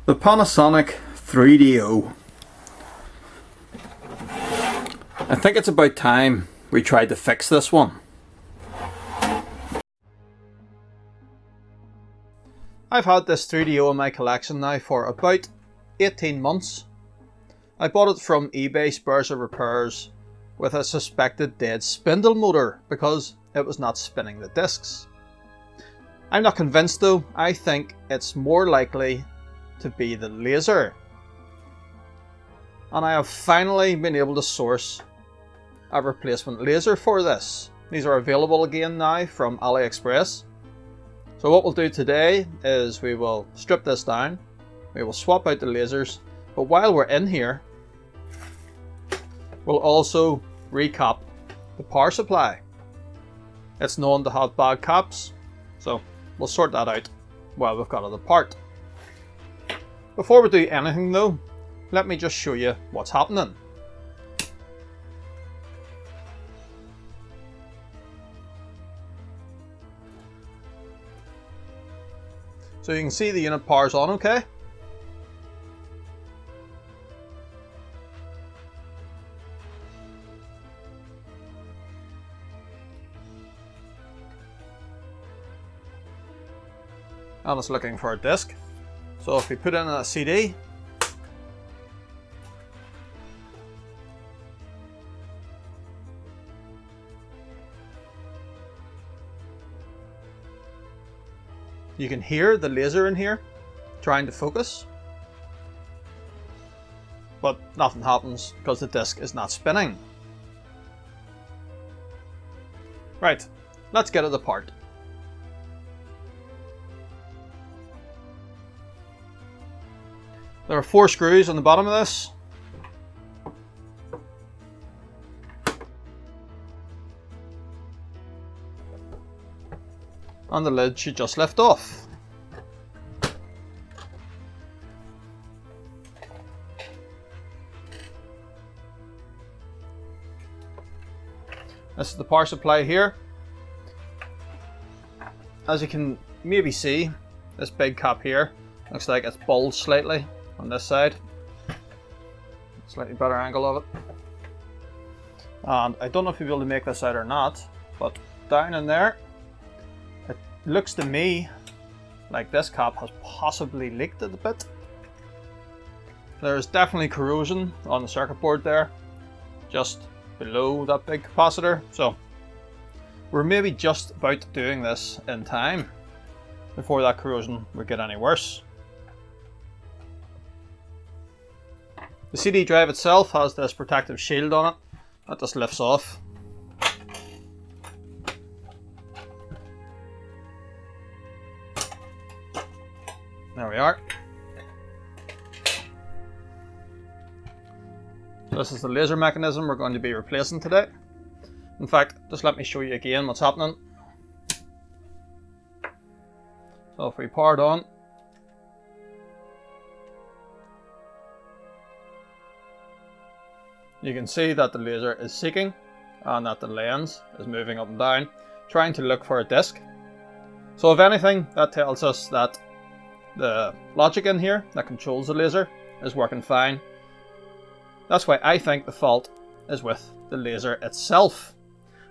The Panasonic 3DO. I think it's about time we tried to fix this one. I've had this 3DO in my collection now for about 18 months. I bought it from eBay Spares or Repairs with a suspected dead spindle motor because it was not spinning the discs. I'm not convinced though. I think it's more likely to be the laser. And I have finally been able to source a replacement laser for this. These are available again now from AliExpress. So what we'll do today is we will strip this down, we will swap out the lasers, but while we're in here, we'll also recap the power supply. It's known to have bad caps, so we'll sort that out while we've got it apart. Before we do anything though, let me just show you what's happening. So you can see the unit powers on okay. And it's looking for a disc. So if we put in a CD, you can hear the laser in here trying to focus, but nothing happens because the disc is not spinning. Right, let's get it apart. There are 4 screws on the bottom of this. And the lid should just lift off. This is the power supply here. As you can maybe see, this big cap here looks like it's bulged slightly on this side. Slightly better angle of it. And I don't know if you'll be able to make this out or not, but down in there, it looks to me like this cap has possibly leaked it a bit. There's definitely corrosion on the circuit board there, just below that big capacitor. So we're maybe just about doing this in time before that corrosion would get any worse. The CD drive itself has this protective shield on it that just lifts off. There we are. So this is the laser mechanism we're going to be replacing today. In fact, just let me show you again what's happening. So if we power it on, you can see that the laser is seeking and that the lens is moving up and down, trying to look for a disc. So if anything, that tells us that the logic in here that controls the laser is working fine. That's why I think the fault is with the laser itself.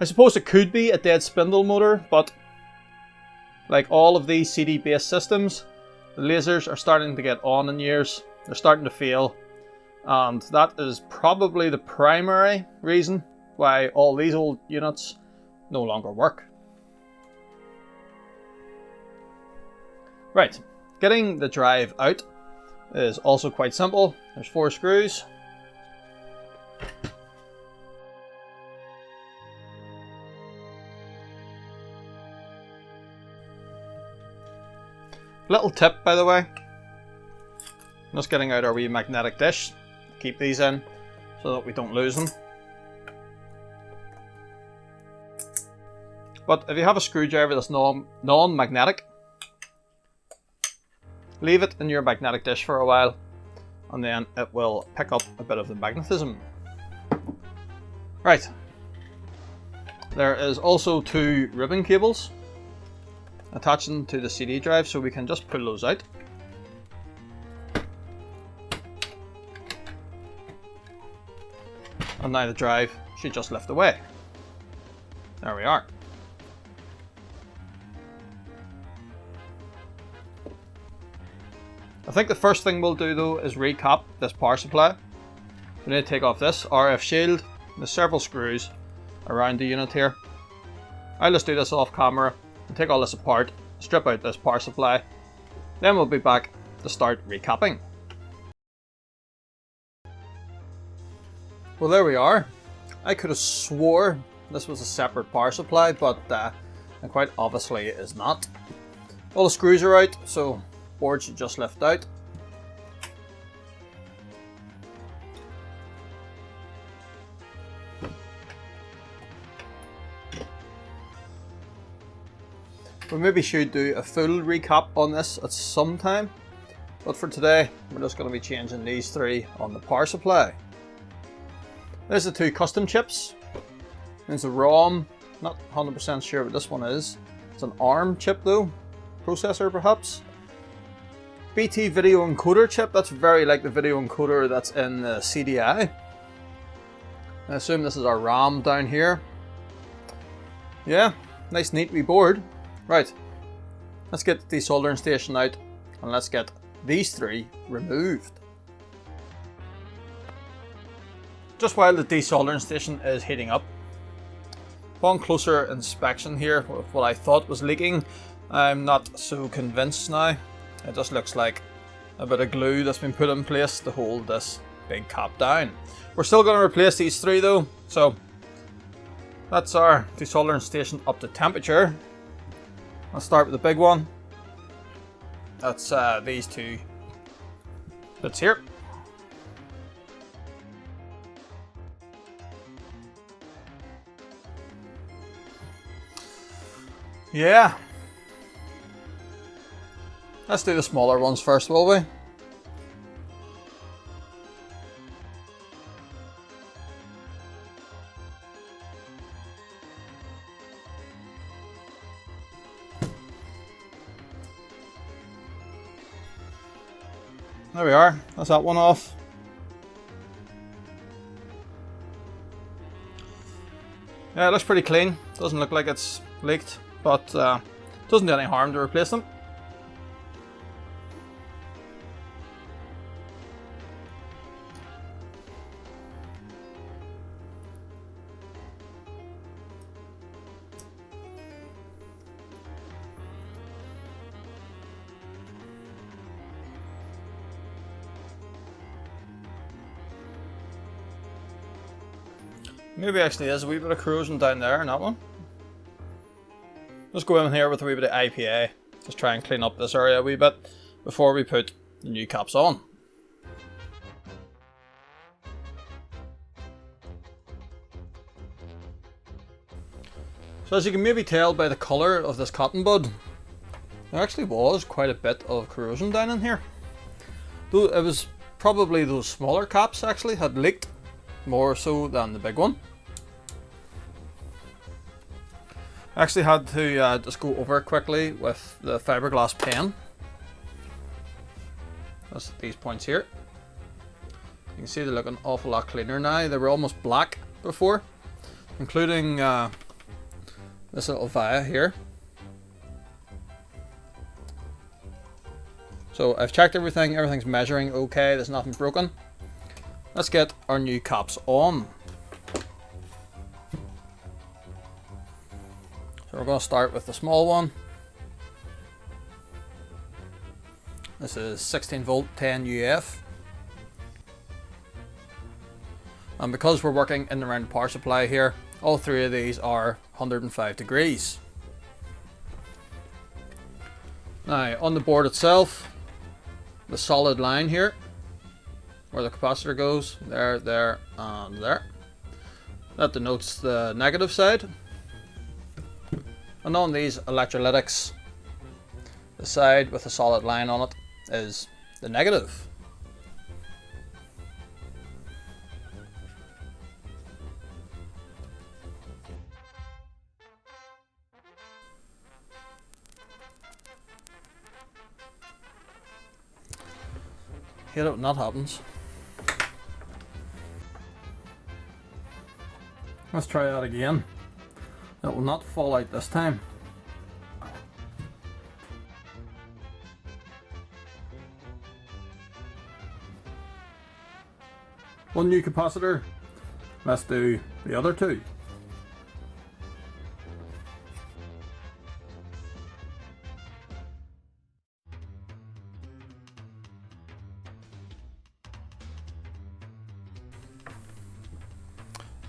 I suppose it could be a dead spindle motor, but like all of these CD based systems, the lasers are starting to get on in years, they're starting to fail. And that is probably the primary reason why all these old units no longer work. Right, getting the drive out is also quite simple. There's 4 screws. Little tip, by the way. Just getting out our wee magnetic dish. Keep these in so that we don't lose them. But if you have a screwdriver that's non-magnetic, leave it in your magnetic dish for a while and then it will pick up a bit of the magnetism. Right, there is also 2 ribbon cables attaching to the CD drive, so we can just pull those out. And now the drive should just lift away. There we are. I think the first thing we'll do though is recap this power supply. We need to take off this RF shield. There's several screws around the unit here. I'll just do this off camera and take all this apart, strip out this power supply. Then we'll be back to start recapping. Well, there we are. I could have swore this was a separate power supply, but and quite obviously it is not. All the screws are out, so board should just lift out. We maybe should do a full recap on this at some time, but for today we're just going to be changing these three on the power supply. There's the two custom chips. There's a ROM, not 100% sure what this one is. It's an ARM chip though, processor perhaps. BT video encoder chip, that's very like the video encoder that's in the CDI. I assume this is our RAM down here. Yeah, nice neat wee board. Right, let's get the soldering station out and let's get these three removed. Just while the desoldering station is heating up, upon closer inspection here of what I thought was leaking, I'm not so convinced now. It just looks like a bit of glue that's been put in place to hold this big cap down. We're still going to replace these three though, so that's our desoldering station up to temperature. I'll start with the big one. That's these two bits here. Yeah. Let's do the smaller ones first, will we? There we are, that's that one off. Yeah, it looks pretty clean. Doesn't look like it's leaked, but doesn't do any harm to replace them. Maybe actually there's a wee bit of corrosion down there in that one. Just go in here with a wee bit of IPA. Just try and clean up this area a wee bit before we put the new caps on. So as you can maybe tell by the colour of this cotton bud, there actually was quite a bit of corrosion down in here. Though it was probably those smaller caps actually had leaked more so than the big one. I actually had to just go over quickly with the fiberglass pen. That's these points here. You can see they look an awful lot cleaner now. They were almost black before, including this little via here. So I've checked everything, everything's measuring okay, there's nothing broken. Let's get our new caps on. So we're going to start with the small one. This is 16 volt 10 UF. And because we're working in and around the power supply here, all three of these are 105 degrees. Now on the board itself, the solid line here, where the capacitor goes, there, there, and there. That denotes the negative side. And on these electrolytics, the side with a solid line on it is the negative. Hate it when that happens. Let's try that again. It will not fall out this time. One new capacitor. Let's do the other two.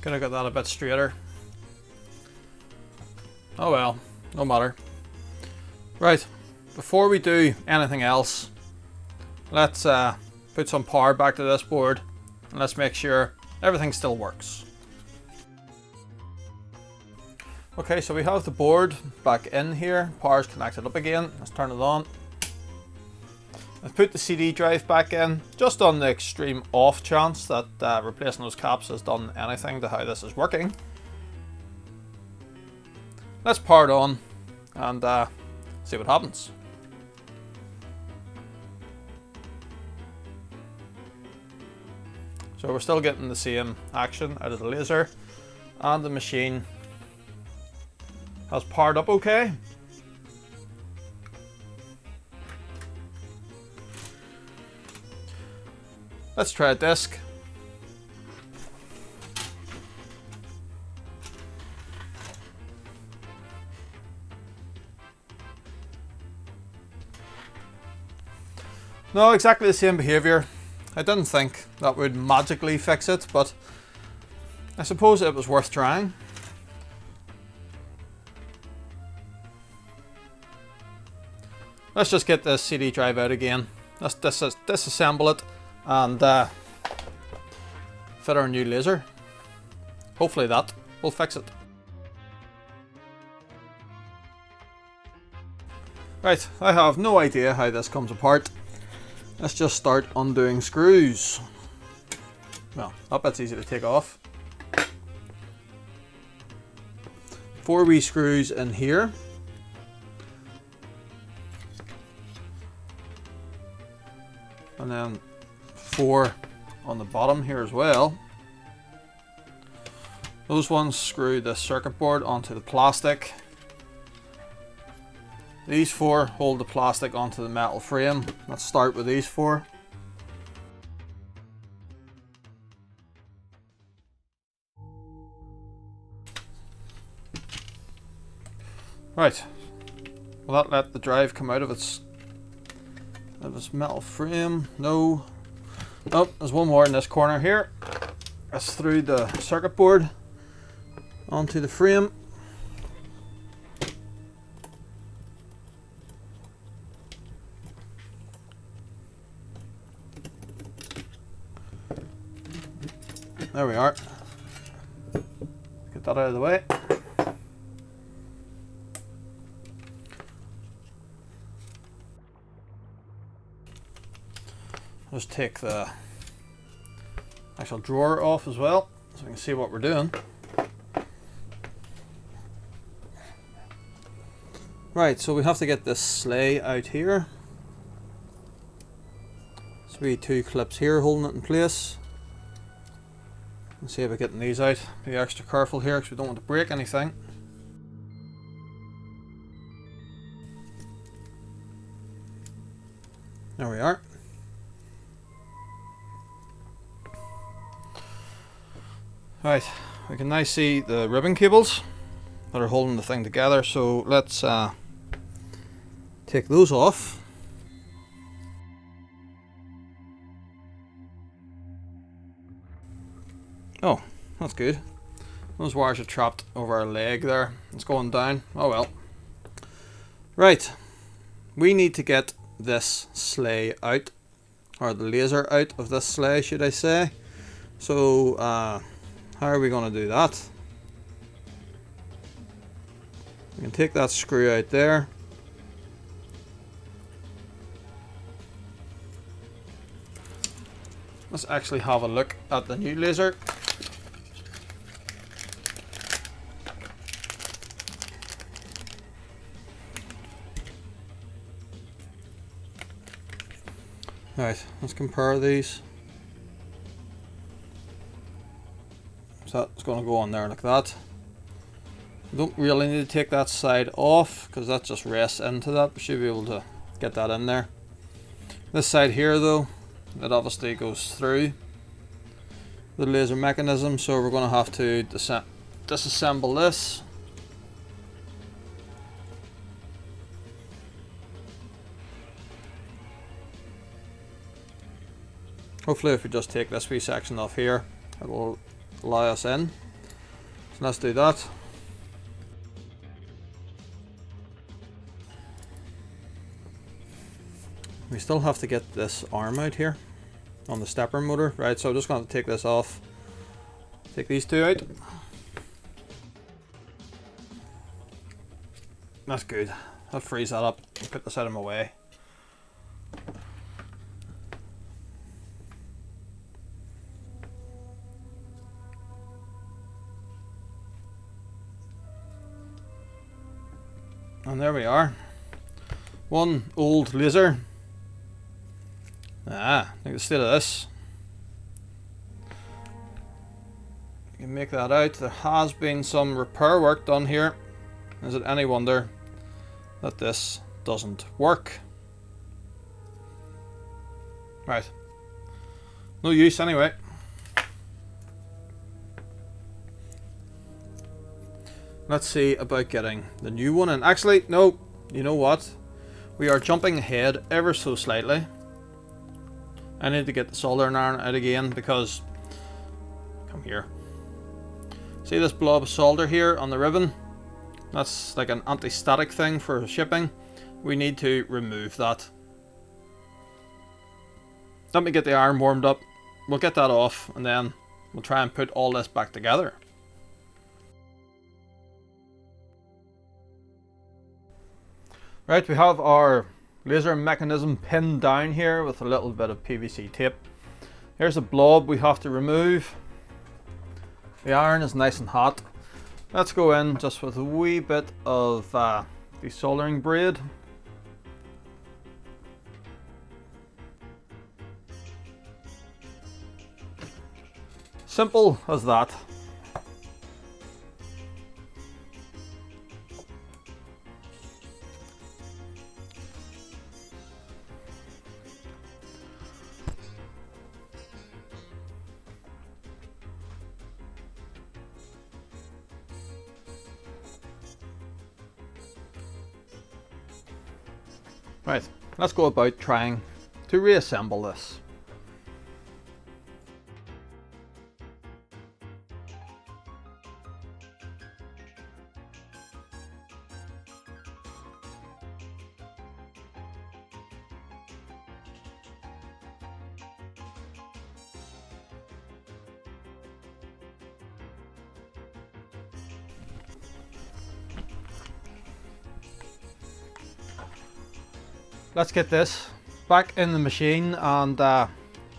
Could have got that a bit straighter. Oh well, no matter. Right, before we do anything else, let's put some power back to this board and let's make sure everything still works. Okay, so we have the board back in here, power's connected up again. Let's turn it on. I've put the CD drive back in, just on the extreme off chance that replacing those caps has done anything to how this is working. Let's power it on and see what happens. So we're still getting the same action out of the laser, and the machine has powered up okay. Let's try a disc. No, exactly the same behavior. I didn't think that would magically fix it, but I suppose it was worth trying. Let's just get this CD drive out again. Let's disassemble it and fit our new laser. Hopefully that will fix it. Right, I have no idea how this comes apart. Let's just start undoing screws. Well, that bit's easy to take off. 4 wee screws in here. And then 4 on the bottom here as well. Those ones screw the circuit board onto the plastic. These 4 hold the plastic onto the metal frame. Let's start with these 4. Right. Will that let the drive come out of its metal frame? No. Oh, there's one more in this corner here. That's through the circuit board onto the frame. There we are. Get that out of the way. Just take the actual drawer off as well, so we can see what we're doing. Right, so we have to get this sleigh out here. So we 2 clips here holding it in place. Let's see about getting these out. Be extra careful here because we don't want to break anything. There we are. Right, we can now see the ribbon cables that are holding the thing together, so let's take those off. Oh, that's good. Those wires are trapped over our leg there. It's going down. Oh well. Right, we need to get this sleigh out, or the laser out of this sleigh, should I say. So, how are we going to do that? We can take that screw out there. Let's actually have a look at the new laser. Right, let's compare these. It's So it's going to go on there like that. Don't really need to take that side off because that just rests into that. We should be able to get that in there. This side here though, it obviously goes through the laser mechanism, so we're going to have to disassemble this. Hopefully if we just take this wee section off here, it will allow us in. So let's do that. We still have to get this arm out here on the stepper motor, right? So I'm just going to take this off, take these two out. That's good. That frees that up. I'll put this out of my way. And there we are. One old laser. Look at the state of this. You can make that out. There has been some repair work done here. Is it any wonder that this doesn't work? Right. No use anyway. Let's see about getting the new one in. Actually, no, you know what? We are jumping ahead ever so slightly. I need to get the soldering iron out again because, come here. See this blob of solder here on the ribbon? That's like an anti-static thing for shipping. We need to remove that. Let me get the iron warmed up. We'll get that off and then we'll try and put all this back together. Right, we have our laser mechanism pinned down here with a little bit of PVC tape. Here's a blob we have to remove. The iron is nice and hot. Let's go in just with a wee bit of desoldering braid. Simple as that. Right, let's go about trying to reassemble this. Let's get this back in the machine and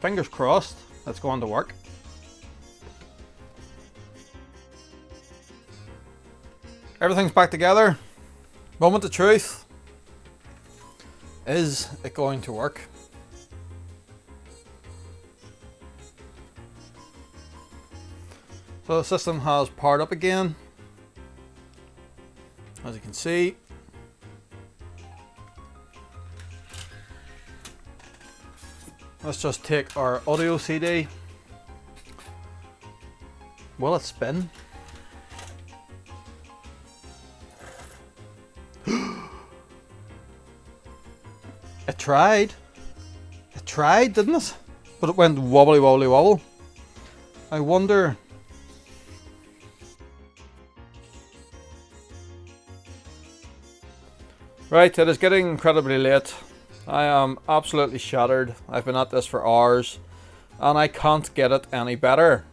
fingers crossed it's going to work. Everything's back together. Moment of truth. Is it going to work? So the system has powered up again. As you can see. Let's just take our audio CD. Will it spin? It tried. It tried, didn't it? But it went wobbly, wobbly, wobble. I wonder. Right, it is getting incredibly late. I am absolutely shattered. I've been at this for hours and I can't get it any better.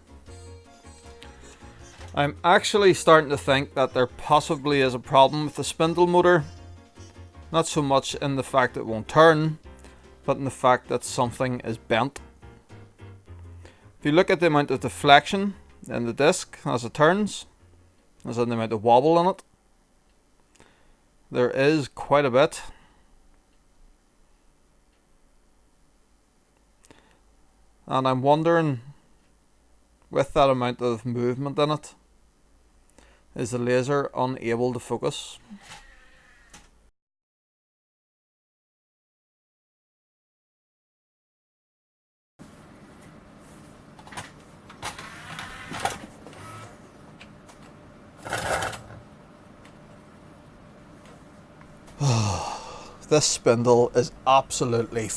I'm actually starting to think that there possibly is a problem with the spindle motor. Not so much in the fact it won't turn, but in the fact that something is bent. If you look at the amount of deflection in the disc as it turns, as in the amount of wobble in it, there is quite a bit. And I'm wondering with that amount of movement in it, is the laser unable to focus. This spindle is absolutely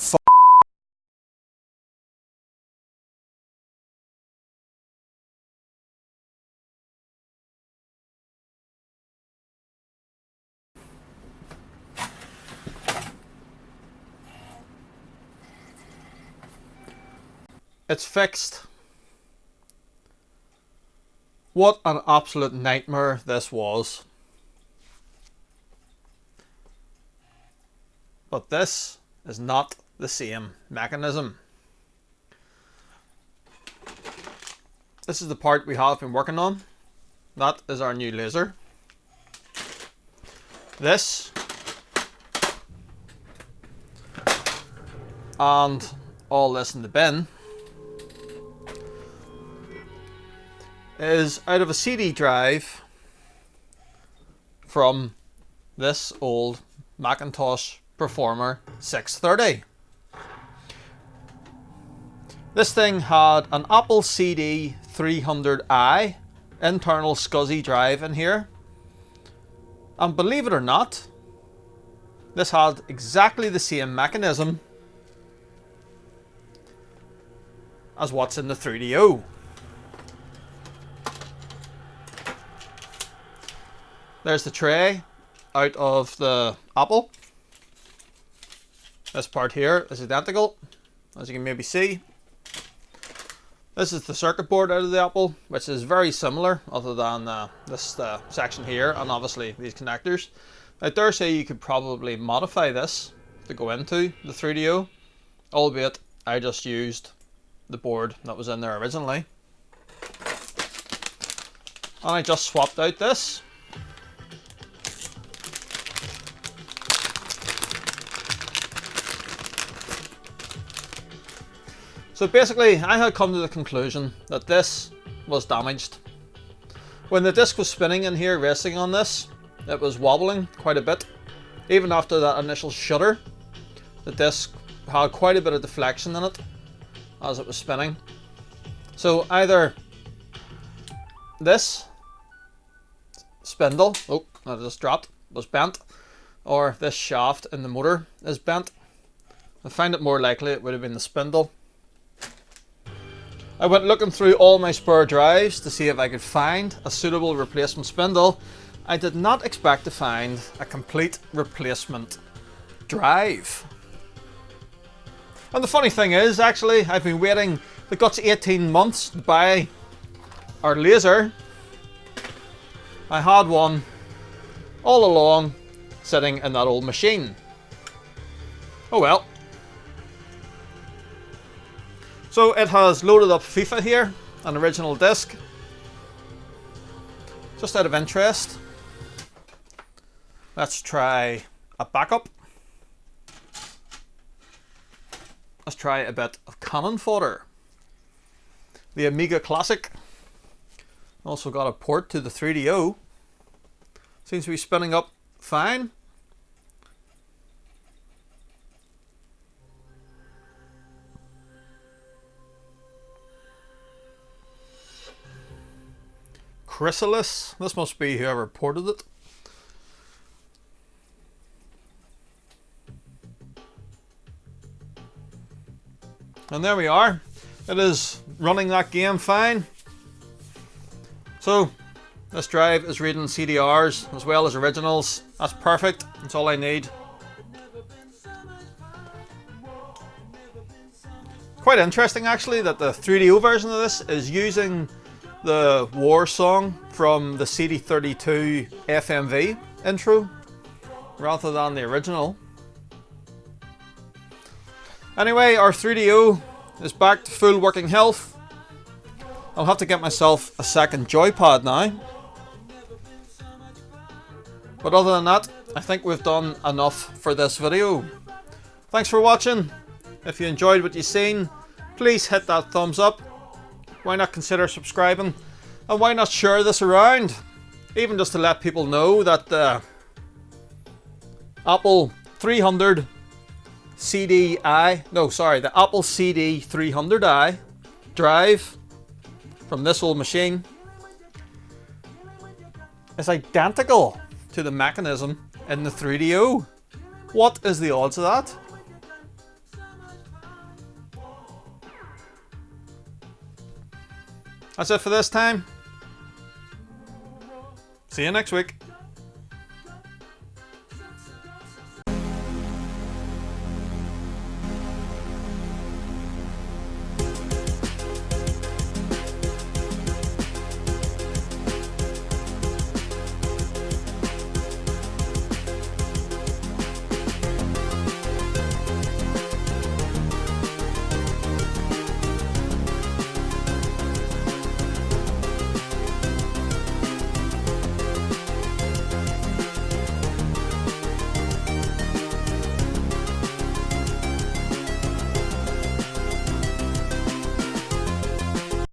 It's fixed. What an absolute nightmare this was. But this is not the same mechanism. This is the part we have been working on. That is our new laser. This and all this in the bin is out of a CD drive from this old Macintosh Performer 630. This thing had an Apple CD 300i internal SCSI drive in here, and believe it or not, this had exactly the same mechanism as what's in the 3DO. There's the tray out of the Apple. This part here is identical, as you can maybe see. This is the circuit board out of the Apple, which is very similar, other than this section here, and obviously these connectors. I dare say you could probably modify this to go into the 3DO, albeit I just used the board that was in there originally. And I just swapped out this. So basically, I had come to the conclusion that this was damaged. When the disc was spinning in here, racing on this, it was wobbling quite a bit. Even after that initial shudder, the disc had quite a bit of deflection in it as it was spinning. So either this spindle, oh, that just dropped, was bent, or this shaft in the motor is bent. I find it more likely it would have been the spindle. I went looking through all my spare drives to see if I could find a suitable replacement spindle. I did not expect to find a complete replacement drive. And the funny thing is, actually, I've been waiting the guts 18 months to buy our laser. I had one all along sitting in that old machine. Oh well. So it has loaded up FIFA here, an original disc. Just out of interest, let's try a backup. Let's try a bit of cannon fodder. The Amiga Classic. Also got a port to the 3DO. Seems to be spinning up fine. Chrysalis. This must be whoever ported it. And there we are. It is running that game fine. So this drive is reading CDRs as well as originals. That's perfect. That's all I need. Quite interesting actually that the 3DO version of this is using the war song from the CD32 FMV intro rather than the original. Anyway, our 3DO is back to full working health. I'll have to get myself a second joypad now. But other than that, I think we've done enough for this video. Thanks for watching. If you enjoyed what you've seen, please hit that thumbs up. why not consider subscribing? And why not share this around? Even just to let people know that the Apple 300 CDI, no sorry, the Apple CD 300i drive from this old machine is identical to the mechanism in the 3DO. What is the odds of that? That's it for this time. See you next week.